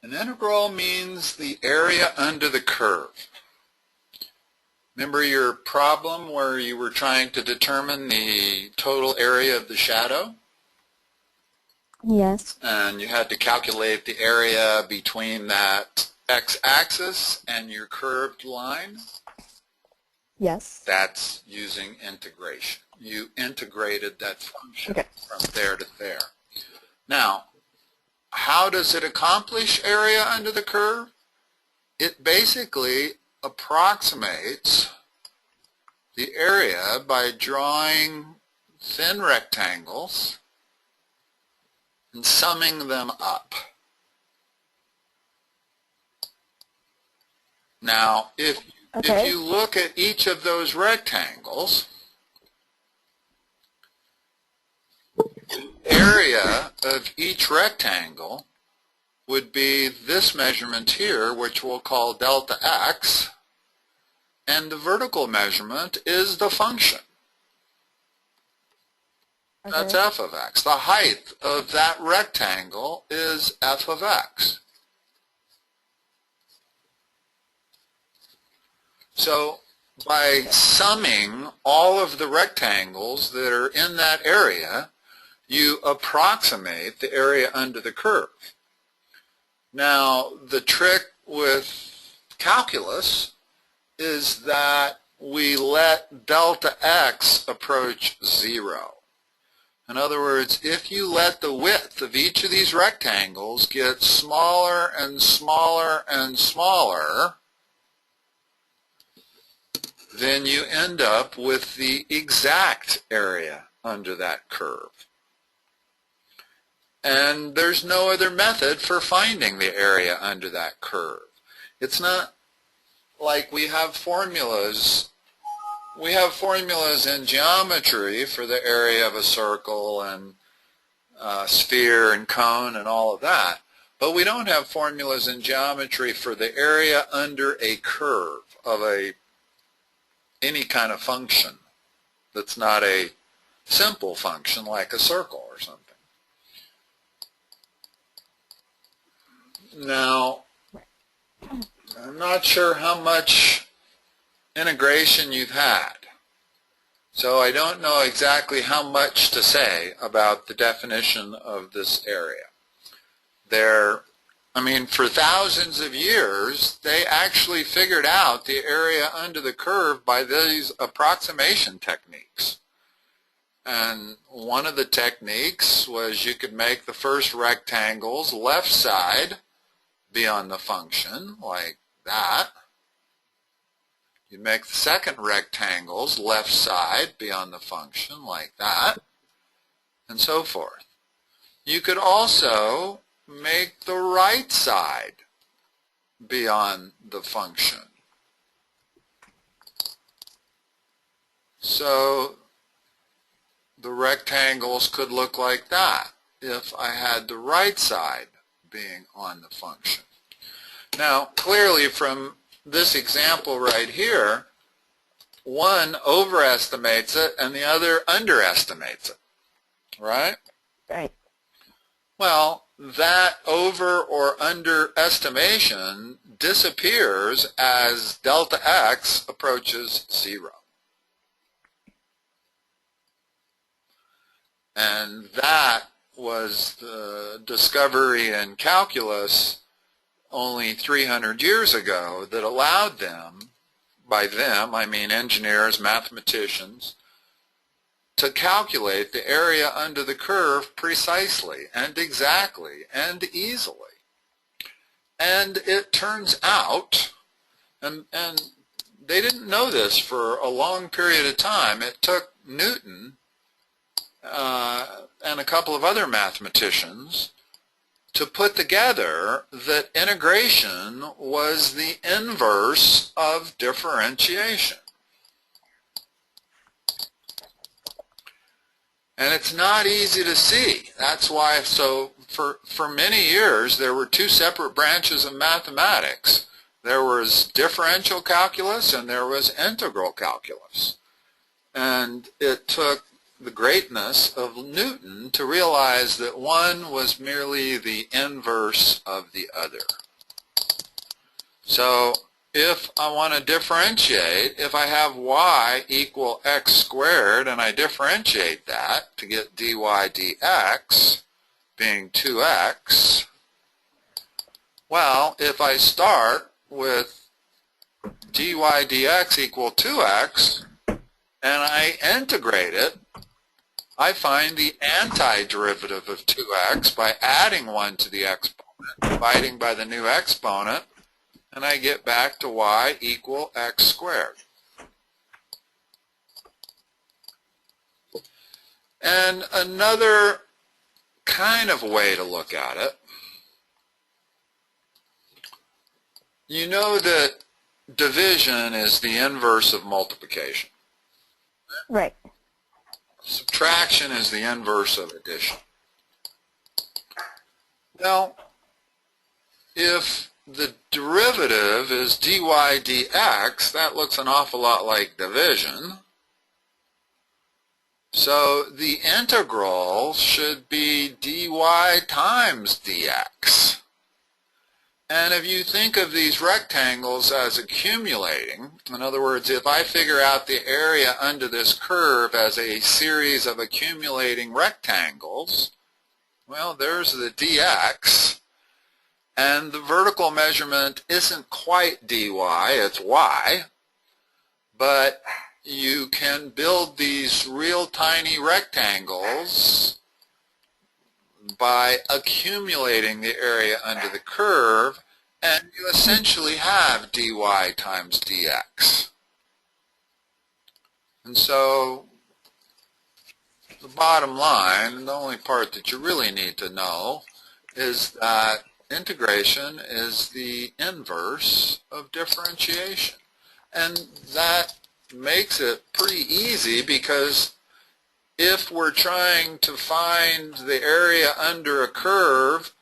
An integral means the area under the curve. Remember your problem where you were trying to determine the total area of the shadow? Yes. And you had to calculate the area between that x-axis and your curved line? Yes. That's using integration. You integrated that function from there to there. Now, how does it accomplish area under the curve? It basically approximates the area by drawing thin rectangles and summing them up. Now, if you look at each of those rectangles, the area of each rectangle would be this measurement here, which we'll call delta x, and the vertical measurement is the function. That's f of x. The height of that rectangle is f of x. So by summing all of the rectangles that are in that area, you approximate the area under the curve. Now, the trick with calculus is that we let delta x approach 0. In other words, if you let the width of each of these rectangles get smaller and smaller and smaller, then you end up with the exact area under that curve. And there's no other method for finding the area under that curve. It's not like we have formulas. We have formulas in geometry for the area of a circle and sphere and cone and all of that. But we don't have formulas in geometry for the area under a curve of any kind of function that's not a simple function like a circle or something. Now, I'm not sure how much integration you've had, so I don't know exactly how much to say about the definition of this area. For thousands of years, they actually figured out the area under the curve by these approximation techniques. And one of the techniques was you could make the first rectangle's left side be on the function, like that. You make the second rectangle's left side be on the function, like that, and so forth. You could also make the right side be on the function. So the rectangles could look like that if I had the right side being on the function. Now, clearly from this example right here, one overestimates it and the other underestimates it, right? Right. Well, that over or underestimation disappears as delta x approaches 0. And that was the discovery in calculus only 300 years ago that allowed them, by them I mean engineers, mathematicians, to calculate the area under the curve precisely and exactly and easily. And it turns out, and they didn't know this for a long period of time, it took Newton and a couple of other mathematicians to put together that integration was the inverse of differentiation. And it's not easy to see. That's why, so for many years there were two separate branches of mathematics. There was differential calculus and there was integral calculus. And it took the greatness of Newton to realize that one was merely the inverse of the other. So if I want to differentiate, if I have y equal x squared and I differentiate that to get dy dx being 2x, well, if I start with dy dx equal 2x and I integrate it, I find the antiderivative of 2x by adding 1 to the exponent, dividing by the new exponent, and I get back to y equal x squared. And another kind of way to look at it, you know that division is the inverse of multiplication. Right. Subtraction is the inverse of addition. Well, if the derivative is dy dx, that looks an awful lot like division. So the integral should be dy times dx. And if you think of these rectangles as accumulating, in other words, if I figure out the area under this curve as a series of accumulating rectangles, well, there's the dx. And the vertical measurement isn't quite dy, it's y. But you can build these real tiny rectangles by accumulating the area under the curve, and you essentially have dy times dx. And so the bottom line, the only part that you really need to know, is that integration is the inverse of differentiation. And that makes it pretty easy, because if we're trying to find the area under a curve,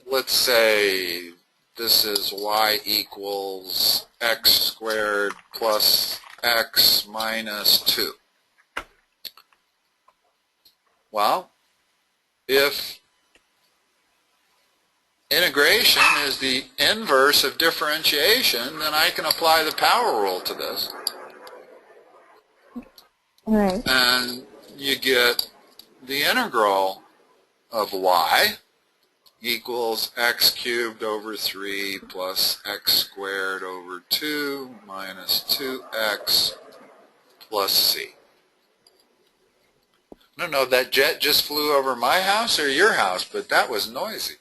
let's say this is y equals x squared plus x minus 2. Well, if integration is the inverse of differentiation, then I can apply the power rule to this. Right. And you get the integral of y equals x cubed over 3 plus x squared over 2 minus 2x plus c. I don't know if that jet just flew over my house or your house, but that was noisy.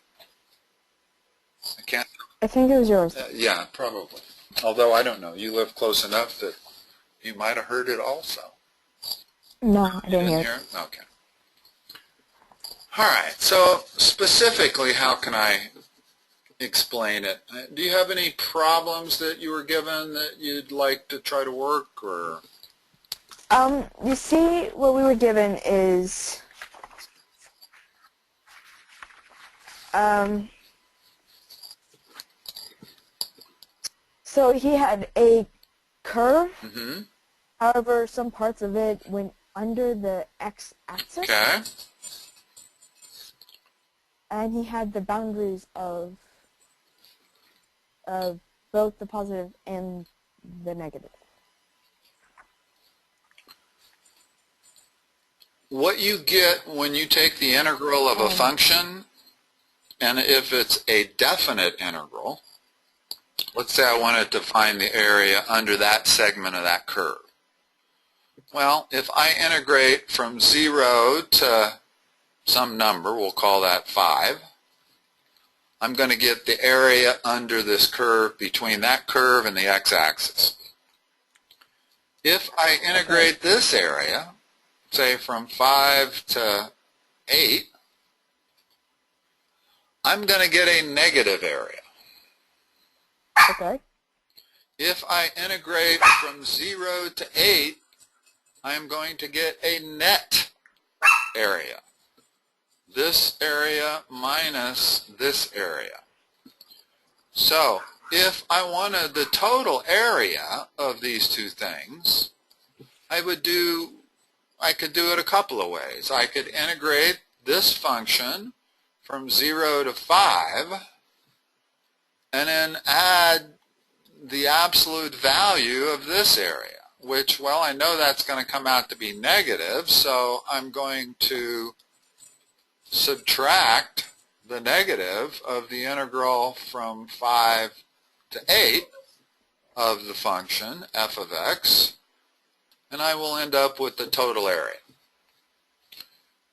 I can't. I think it was yours. Yeah, probably. Although I don't know. You live close enough that you might have heard it also. No, I didn't hear it. Okay. All right. So specifically, how can I explain it? Do you have any problems that you were given that you'd like to try to work, or? You see, what we were given is, so he had a curve. Mm-hmm. However, some parts of it went under the x-axis. Okay. And he had the boundaries of both the positive and the negative. What you get when you take the integral of a function, and if it's a definite integral, let's say I wanted to find the area under that segment of that curve. Well, if I integrate from 0 to some number, we'll call that 5, I'm going to get the area under this curve between that curve and the x-axis. If I integrate this area, say from 5 to 8, I'm going to get a negative area. Okay. If I integrate from 0 to 8, I'm going to get a net area. This area minus this area. So if I wanted the total area of these two things, I would do I could do it a couple of ways. I could integrate this function from 0 to 5 and then add the absolute value of this area, which, well, I know that's going to come out to be negative, so I'm going to subtract the negative of the integral from 5 to 8 of the function f of x, and I will end up with the total area.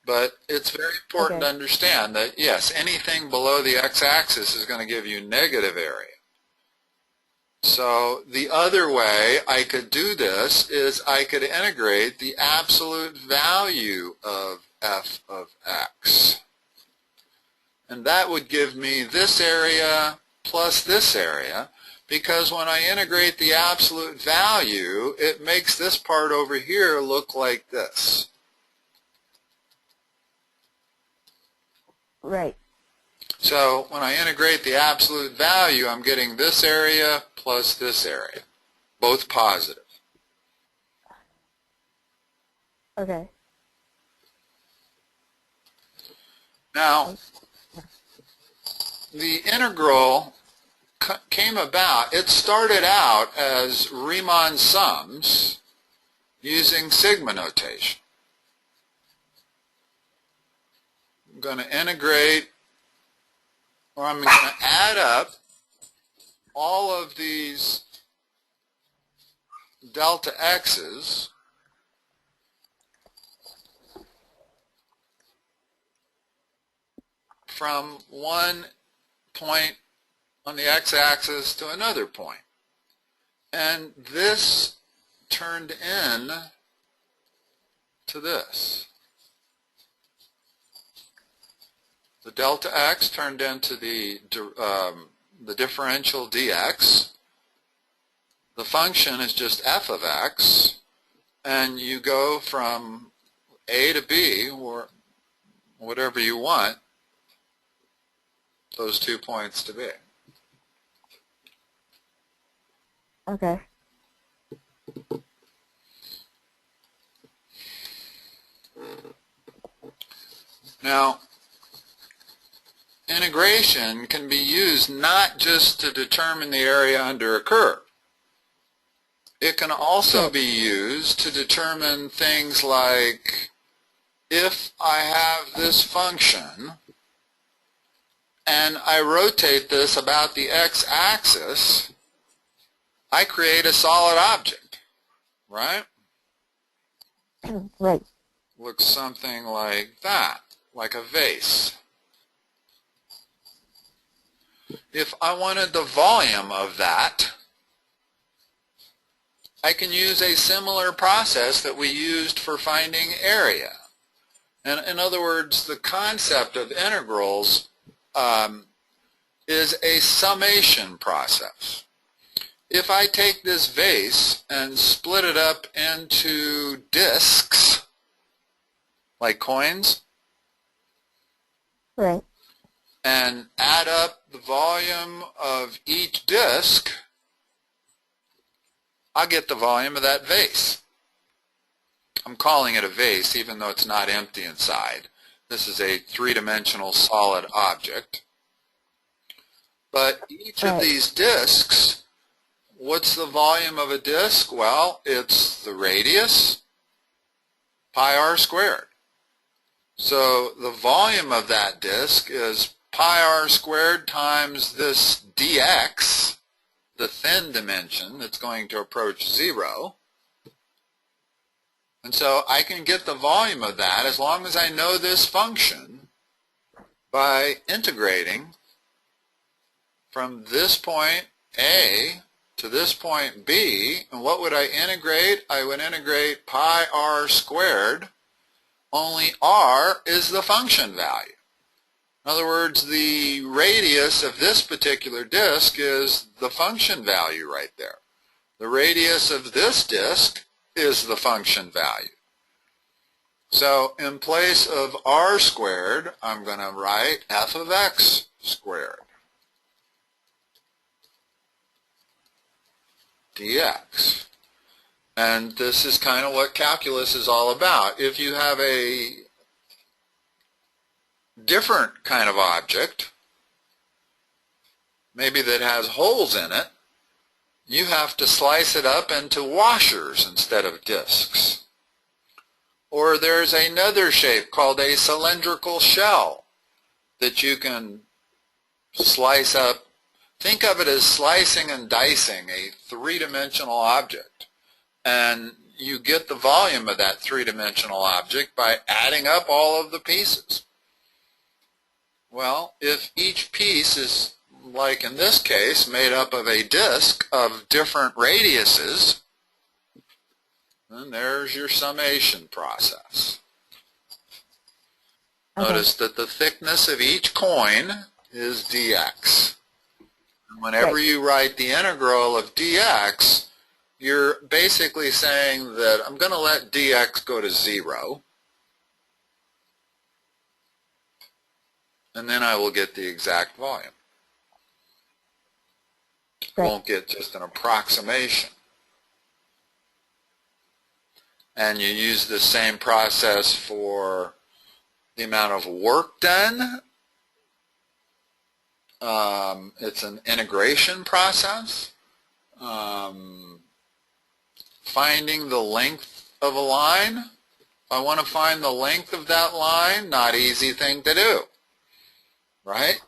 But it's very important to understand that, yes, anything below the x-axis is going to give you negative area. So the other way I could do this is I could integrate the absolute value of f of x. And that would give me this area plus this area, because when I integrate the absolute value, it makes this part over here look like this. Right. So when I integrate the absolute value, I'm getting this area plus this area, both positive. Okay. Now, the integral came about, it started out as Riemann sums using sigma notation. I'm going to integrate, or I'm going to add up all of these delta x's from one point on the x-axis to another point. And this turned in to this. The delta x turned into the differential dx. The function is just f of x, and you go from a to b, or whatever you want those 2 points to be. Okay. Now, integration can be used not just to determine the area under a curve. It can also be used to determine things like, if I have this function and I rotate this about the x-axis, I create a solid object, right? Right. Looks something like that, like a vase. If I wanted the volume of that, I can use a similar process that we used for finding area. And in other words, the concept of integrals is a summation process. If I take this vase and split it up into discs, like coins, Right. and add up the volume of each disc, I'll get the volume of that vase. I'm calling it a vase even though it's not empty inside. This is a three-dimensional solid object. But each of these discs, what's the volume of a disc? Well, it's the radius pi r squared. So the volume of that disc is pi r squared times this dx, the thin dimension that's going to approach 0. And so I can get the volume of that as long as I know this function by integrating from this point A to this point B. And what would I integrate? I would integrate pi r squared, only r is the function value. In other words, the radius of this particular disk is the function value right there. The radius of this disk is the function value. So in place of r squared, I'm going to write f of x squared dx. And this is kind of what calculus is all about. If you have a different kind of object, maybe that has holes in it, you have to slice it up into washers instead of discs. Or there's another shape called a cylindrical shell that you can slice up. Think of it as slicing and dicing a three-dimensional object. And you get the volume of that three-dimensional object by adding up all of the pieces. Well, if each piece is, like in this case, made up of a disk of different radiuses, then there's your summation process. Okay. Notice that the thickness of each coin is dx. And whenever you write the integral of dx, you're basically saying that I'm going to let dx go to 0, and then I will get the exact volume. I won't get just an approximation. And you use the same process for the amount of work done. It's an integration process. Finding the length of a line. If I want to find the length of that line, not easy thing to do. Right?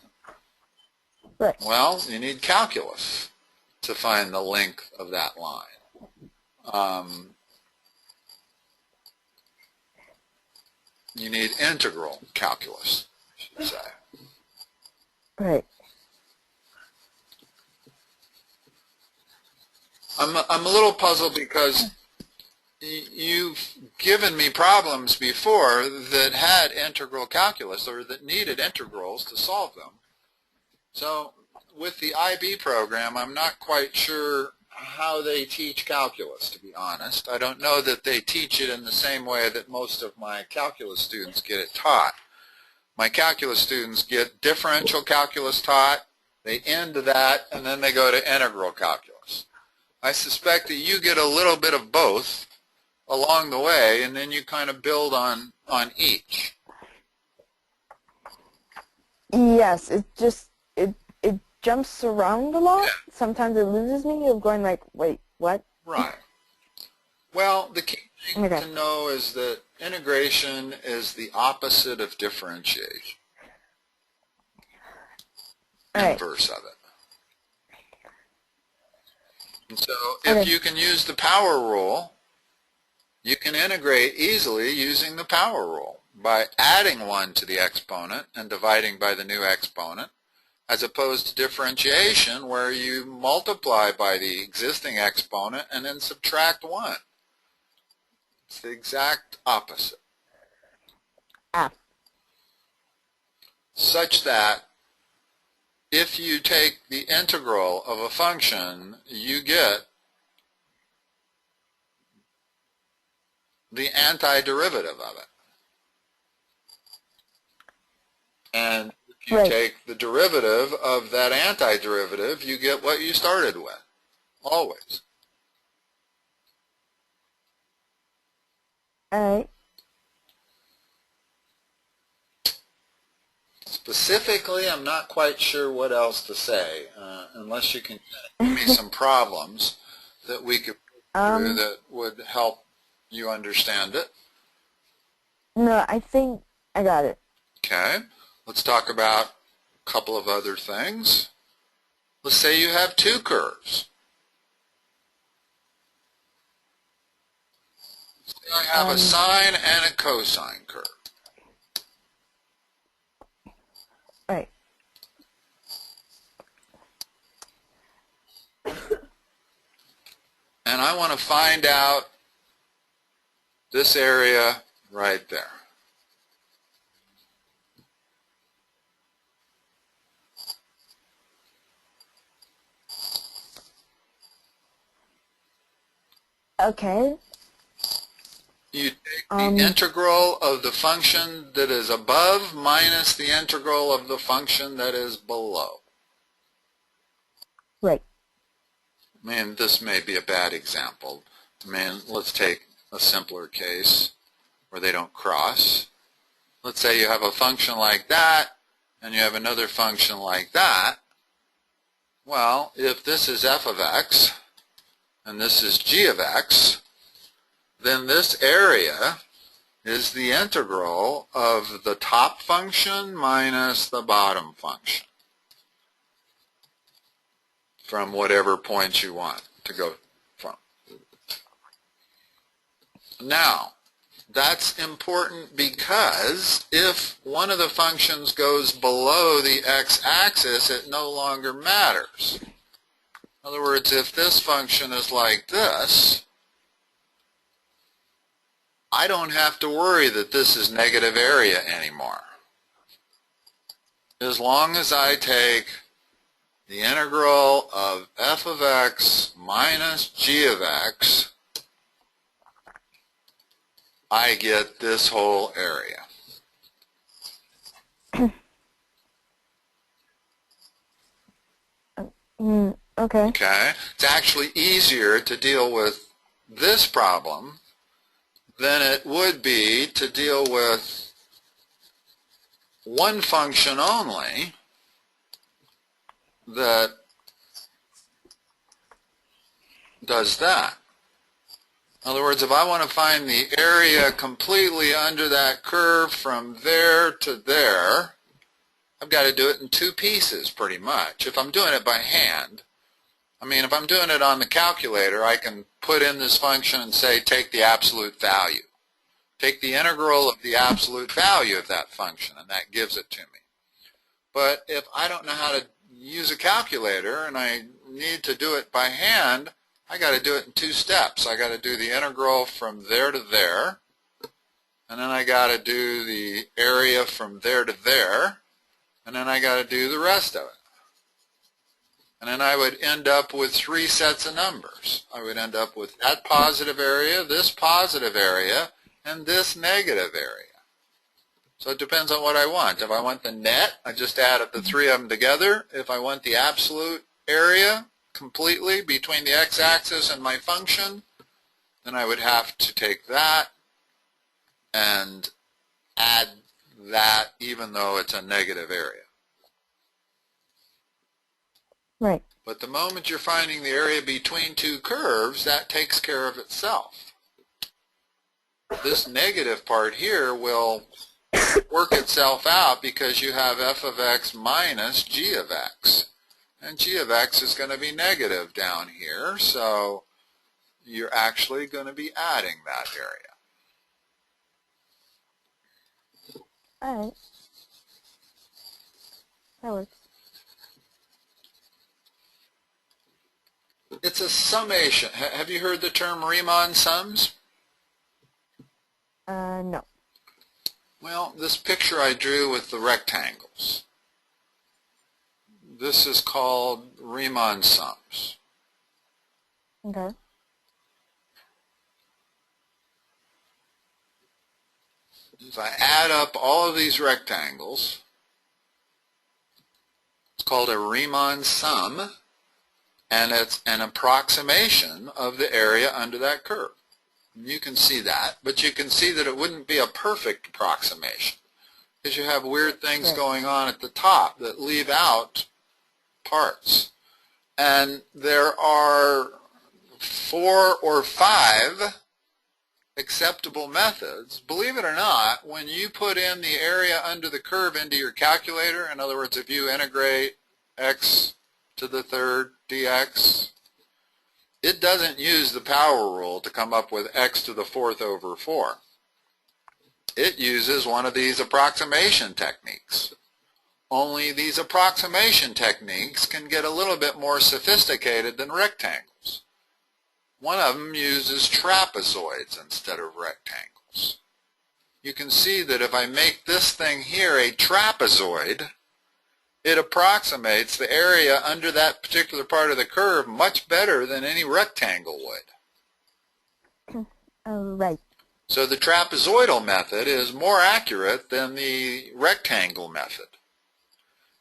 Right. Well, you need calculus to find the length of that line. You need integral calculus, I should say. Right. I'm a little puzzled because you've given me problems before that had integral calculus or that needed integrals to solve them. So with the IB program, I'm not quite sure how they teach calculus, to be honest. I don't know that they teach it in the same way that most of my calculus students get it taught. My calculus students get differential calculus taught, they end that, and then they go to integral calculus. I suspect that you get a little bit of both along the way, and then you kind of build on each. Yes, it jumps around a lot. Yeah. Sometimes it loses me of going like, wait, what? Right. Well, the key thing to know is that integration is the opposite of differentiation. Inverse of it. And so if you can use the power rule, you can integrate easily using the power rule by adding 1 to the exponent and dividing by the new exponent, as opposed to differentiation where you multiply by the existing exponent and then subtract 1. It's the exact opposite. Such that if you take the integral of a function, you get the antiderivative of it. And if you take the derivative of that antiderivative, you get what you started with, always. All right. Specifically, I'm not quite sure what else to say, unless you can give me some problems that we could do that would help you understand it. No, I think I got it. Okay. Let's talk about a couple of other things. Let's say you have 2 curves. Say I have a sine and a cosine curve. Right. And I want to find out this area right there. Okay. You take the integral of the function that is above minus the integral of the function that is below. Right. I mean, this may be a bad example, I mean, let's take a simpler case where they don't cross. Let's say you have a function like that, and you have another function like that. Well, if this is f of x, and this is g of x, then this area is the integral of the top function minus the bottom function from whatever point you want to go from. Now, that's important because if one of the functions goes below the x-axis, it no longer matters. In other words, if this function is like this, I don't have to worry that this is negative area anymore. As long as I take the integral of f of x minus g of x, I get this whole area. Okay. Okay? It's actually easier to deal with this problem than it would be to deal with one function only that does that. In other words, if I want to find the area completely under that curve from there to there, I've got to do it in two pieces pretty much. If I'm doing it by hand, I mean, if I'm doing it on the calculator, I can put in this function and say, take the absolute value. Take the integral of the absolute value of that function, and that gives it to me. But if I don't know how to use a calculator and I need to do it by hand, I got to do it in two steps. I got to do the integral from there to there, and then I got to do the area from there to there, and then I got to do the rest of it. And then I would end up with three sets of numbers. I would end up with that positive area, this positive area, and this negative area. So it depends on what I want. If I want the net, I just add up the three of them together. If I want the absolute area completely between the x-axis and my function, then I would have to take that and add that even though it's a negative area. Right. But the moment you're finding the area between two curves, that takes care of itself. This negative part here will work itself out because you have f of x minus g of x. And g of x is going to be negative down here, so you're actually going to be adding that area. All right. That works. It's a summation. Have you heard the term Riemann sums? No. Well, this picture I drew with the rectangles. This is called Riemann sums. Okay. If I add up all of these rectangles, it's called a Riemann sum, and it's an approximation of the area under that curve. You can see that, but you can see that it wouldn't be a perfect approximation because you have weird things going on at the top that leave out parts. And there are 4 or 5 acceptable methods. Believe it or not, when you put in the area under the curve into your calculator, in other words, if you integrate x to the third dx, it doesn't use the power rule to come up with x to the fourth over 4. It uses one of these approximation techniques. Only these approximation techniques can get a little bit more sophisticated than rectangles. One of them uses trapezoids instead of rectangles. You can see that if I make this thing here a trapezoid, it approximates the area under that particular part of the curve much better than any rectangle would. Right. So the trapezoidal method is more accurate than the rectangle method.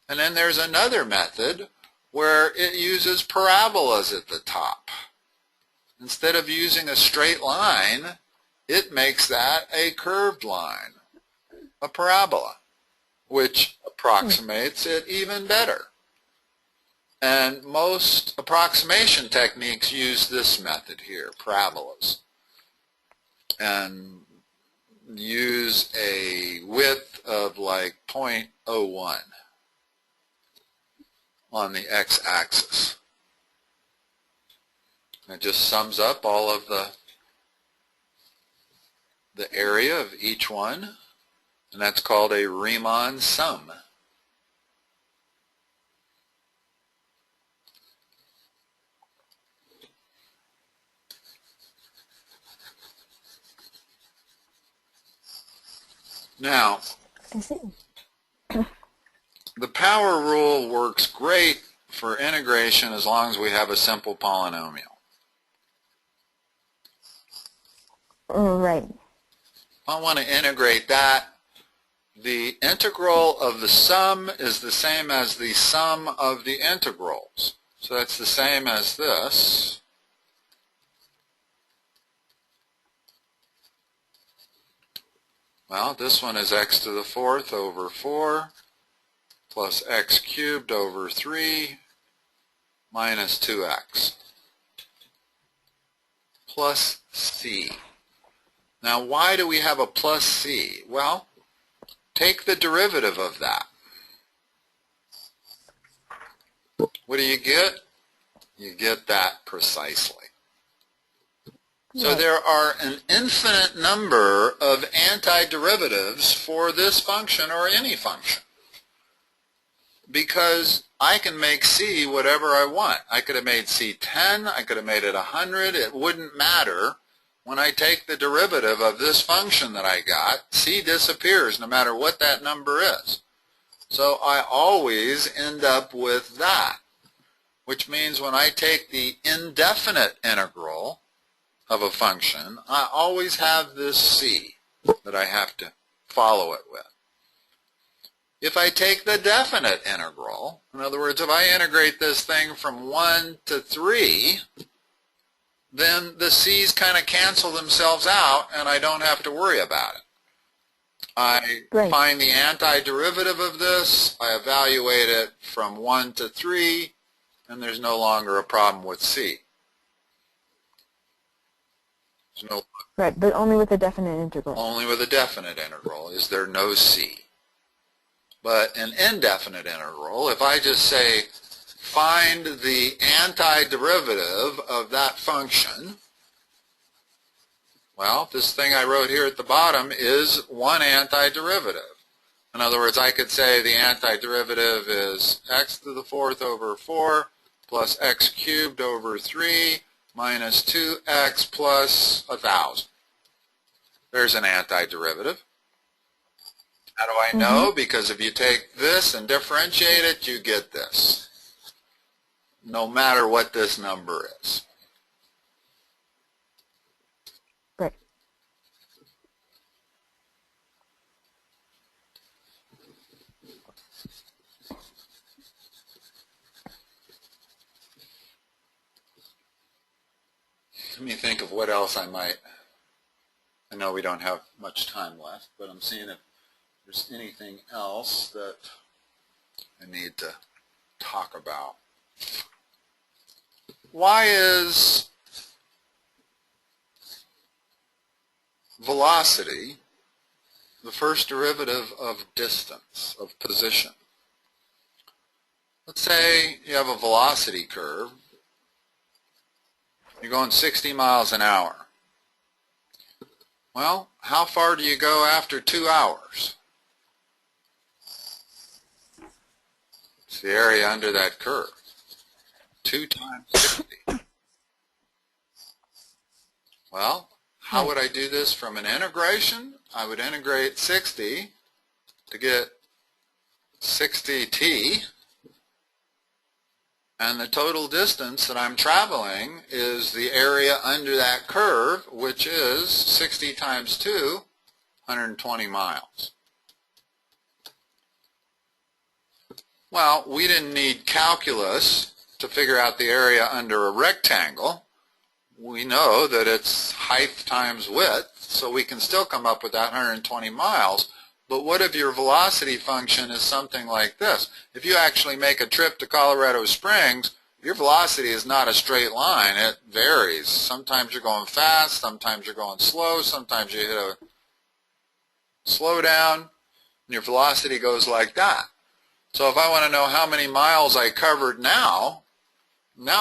And then there's another method where it uses parabolas at the top. instead of using a straight line, it makes that a curved line, a parabola, which approximates it even better. And most approximation techniques use this method here, parabolas, and use a width of like 0.01 on the x-axis. It just sums up all of the area of each one, and that's called a Riemann sum. Now, the power rule works great for integration as long as we have a simple polynomial. Right. I want to integrate that. The integral of the sum is the same as the sum of the integrals. So that's the same as this. Well, this one is x to the fourth over 4 plus x cubed over 3 minus 2x plus c. Now, why do we have a plus c? Well, take the derivative of that. What do you get? You get that precisely. So there are an infinite number of antiderivatives for this function or any function, because I can make c whatever I want. I could have made c 10, I could have made it 100, it wouldn't matter. When I take the derivative of this function that I got, c disappears no matter what that number is. So I always end up with that, which means when I take the indefinite integral of a function, I always have this c that I have to follow it with. If I take the definite integral, in other words, if I integrate this thing from 1 to 3, then the c's kind of cancel themselves out and I don't have to worry about it. I find the antiderivative of this, I evaluate it from 1 to 3, and there's no longer a problem with c. No, right, but only with a definite integral. Only with a definite integral is there no c. But an indefinite integral, if I just say find the antiderivative of that function, well, this thing I wrote here at the bottom is one antiderivative. In other words, I could say the antiderivative is x to the fourth over 4 plus x cubed over 3 minus 2x plus 1,000. There's an antiderivative. How do I know? Because if you take this and differentiate it, you get this, no matter what this number is. Right. Let me think of what else I might. I know we don't have much time left, but I'm seeing if there's anything else that I need to talk about. Why is velocity the first derivative of distance, of position? Let's say you have a velocity curve. You're going 60 miles an hour. Well, how far do you go after 2 hours? It's the area under that curve. 2 times 60. Well, how would I do this from an integration? I would integrate 60 to get 60t. And the total distance that I'm traveling is the area under that curve, which is 60 times 2, 120 miles. Well, we didn't need calculus to figure out the area under a rectangle. we know that it's height times width, so we can still come up with that 120 miles. But what if your velocity function is something like this? If you actually make a trip to Colorado Springs, your velocity is not a straight line. It varies. Sometimes you're going fast, sometimes you're going slow, sometimes you hit a slow down, and your velocity goes like that. So if I want to know how many miles I covered now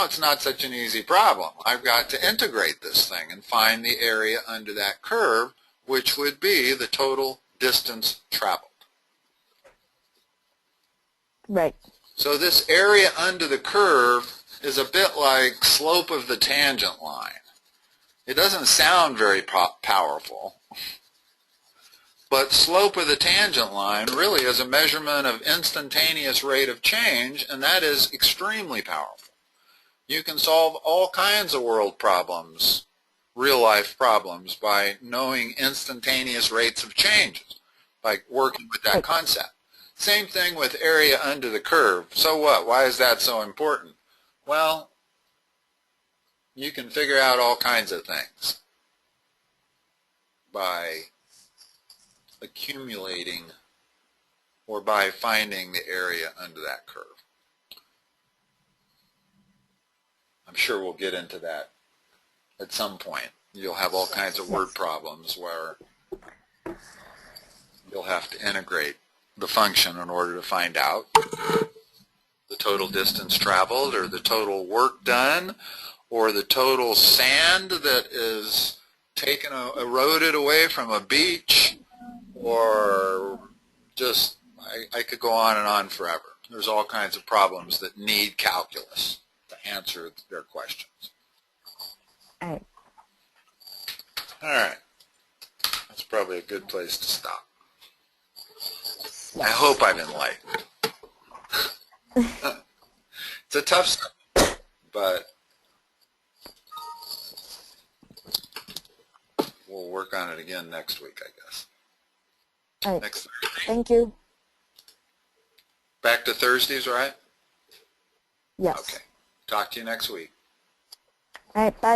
it's not such an easy problem. I've got to integrate this thing and find the area under that curve, which would be the total distance traveled. Right. So this area under the curve is a bit like slope of the tangent line. It doesn't sound very powerful, but slope of the tangent line really is a measurement of instantaneous rate of change, and that is extremely powerful. You can solve all kinds of world problems, real-life problems, by knowing instantaneous rates of change, by working with that concept. Same thing with area under the curve. So what? Why is that so important? Well, you can figure out all kinds of things by accumulating or by finding the area under that curve. I'm sure we'll get into that at some point. You'll have all kinds of word problems where you'll have to integrate the function in order to find out the total distance traveled, or the total work done, or the total sand that is taken, eroded away from a beach, or just, I could go on and on forever. There's all kinds of problems that need calculus to answer their questions. All right. All right. That's probably a good place to stop. I hope I've enlightened. It's a tough subject, but we'll work on it again next week, I guess. All right. Next Thursday. Thank you. Back to Thursdays, right? Yes. Okay. Talk to you next week. All right. Bye.